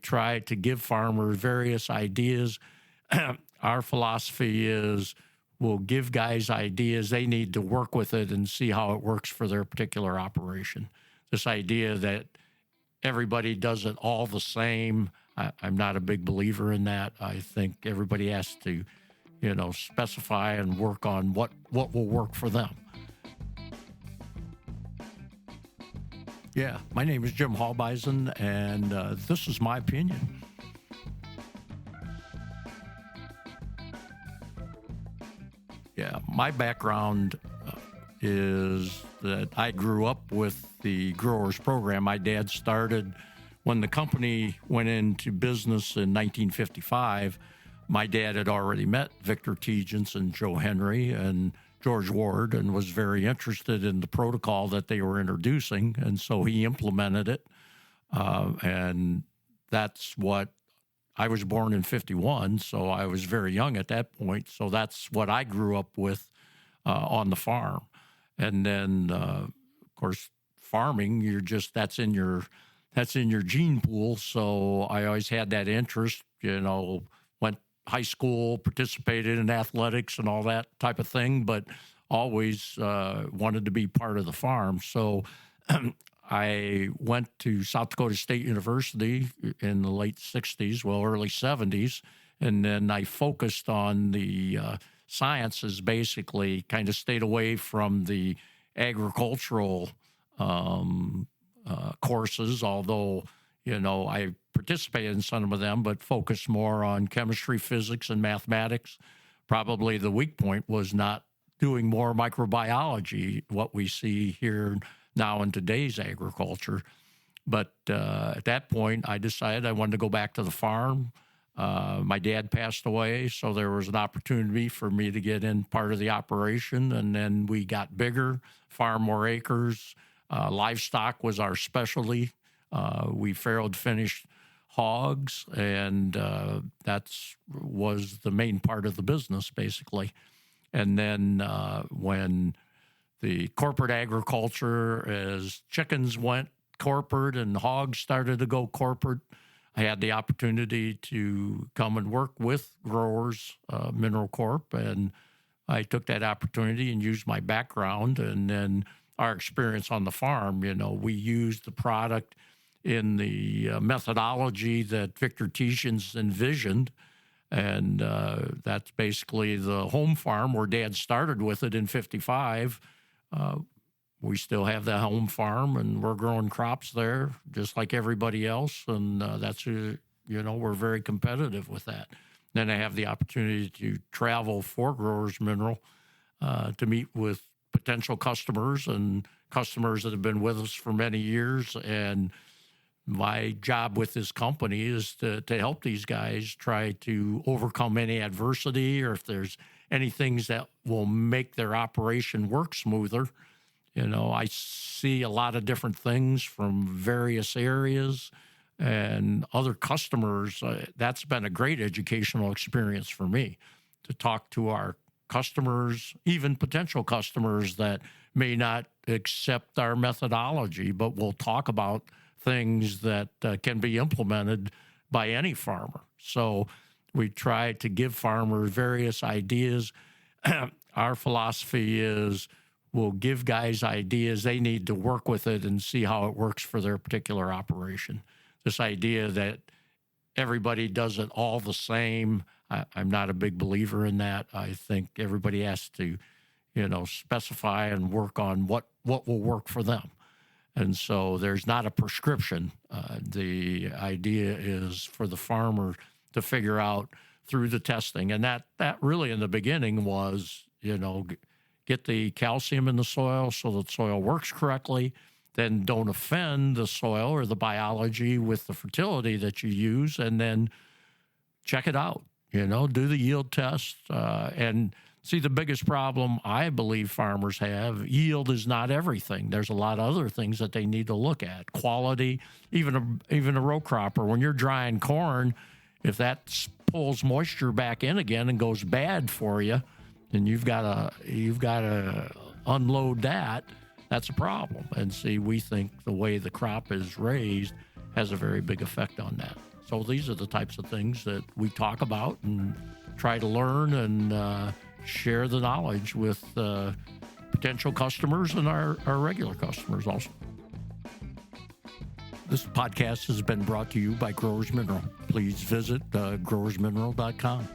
try to give farmers various ideas. Our philosophy is we'll give guys ideas. They need to work with it and see how it works for their particular operation. This idea that everybody does it all the same, I'm not a big believer in that. I think everybody has to, specify and work on what will work for them. Yeah, my name is Jim Halbeisen, and this is my opinion. Yeah, my background is that I grew up with the growers program. My dad started when the company went into business in 1955. My dad had already met Victor Tegens and Joe Henry and George Ward and was very interested in the protocol that they were introducing, and so he implemented it. And that's what I was born in 51, so I was very young at that point. So that's what I grew up with on the farm. And then, of course, farming, that's in your gene pool. So I always had that interest, went high school, participated in athletics and all that type of thing, but always wanted to be part of the farm. So I went to South Dakota State University in the late 60s, early 70s, and then I focused on the sciences, basically, kind of stayed away from the agricultural courses, although, I participated in some of them, but focused more on chemistry, physics, and mathematics. Probably the weak point was not doing more microbiology, what we see here now in today's agriculture. But at that point, I decided I wanted to go back to the farm. My dad passed away, so there was an opportunity for me to get in part of the operation, and then we got bigger, farm more acres. Livestock was our specialty. We farrowed finished hogs, and that was the main part of the business, basically. And then when the corporate agriculture, as chickens went corporate and hogs started to go corporate, I had the opportunity to come and work with Growers Mineral Corp, and I took that opportunity and used my background and then our experience on the farm. We used the product in the methodology that Victor Tegens envisioned, and that's basically the home farm where Dad started with it in 55. We still have the home farm, and we're growing crops there just like everybody else, and we're very competitive with that. Then I have the opportunity to travel for Growers Mineral to meet with potential customers and customers that have been with us for many years. And my job with this company is to help these guys try to overcome any adversity, or if there's any things that will make their operation work smoother. I see a lot of different things from various areas and other customers. That's been a great educational experience for me to talk to our customers, even potential customers that may not accept our methodology, but we'll talk about things that can be implemented by any farmer. So we try to give farmers various ideas. Our philosophy is we'll give guys ideas. They need to work with it and see how it works for their particular operation. This idea that everybody does it all the same, I'm not a big believer in that. I think everybody has to, specify and work on what will work for them. And so there's not a prescription. The idea is for the farmer to figure out through the testing. And that really in the beginning was, get the calcium in the soil so that soil works correctly. Then don't offend the soil or the biology with the fertility that you use, and then check it out, do the yield test. And see, the biggest problem I believe farmers have, yield is not everything. There's a lot of other things that they need to look at. Quality, even a row cropper. When you're drying corn, if that pulls moisture back in again and goes bad for you, then you've got to unload that. That's a problem. And see, we think the way the crop is raised has a very big effect on that. So these are the types of things that we talk about and try to learn and share the knowledge with potential customers and our regular customers also. This podcast has been brought to you by Growers Mineral. Please visit growersmineral.com.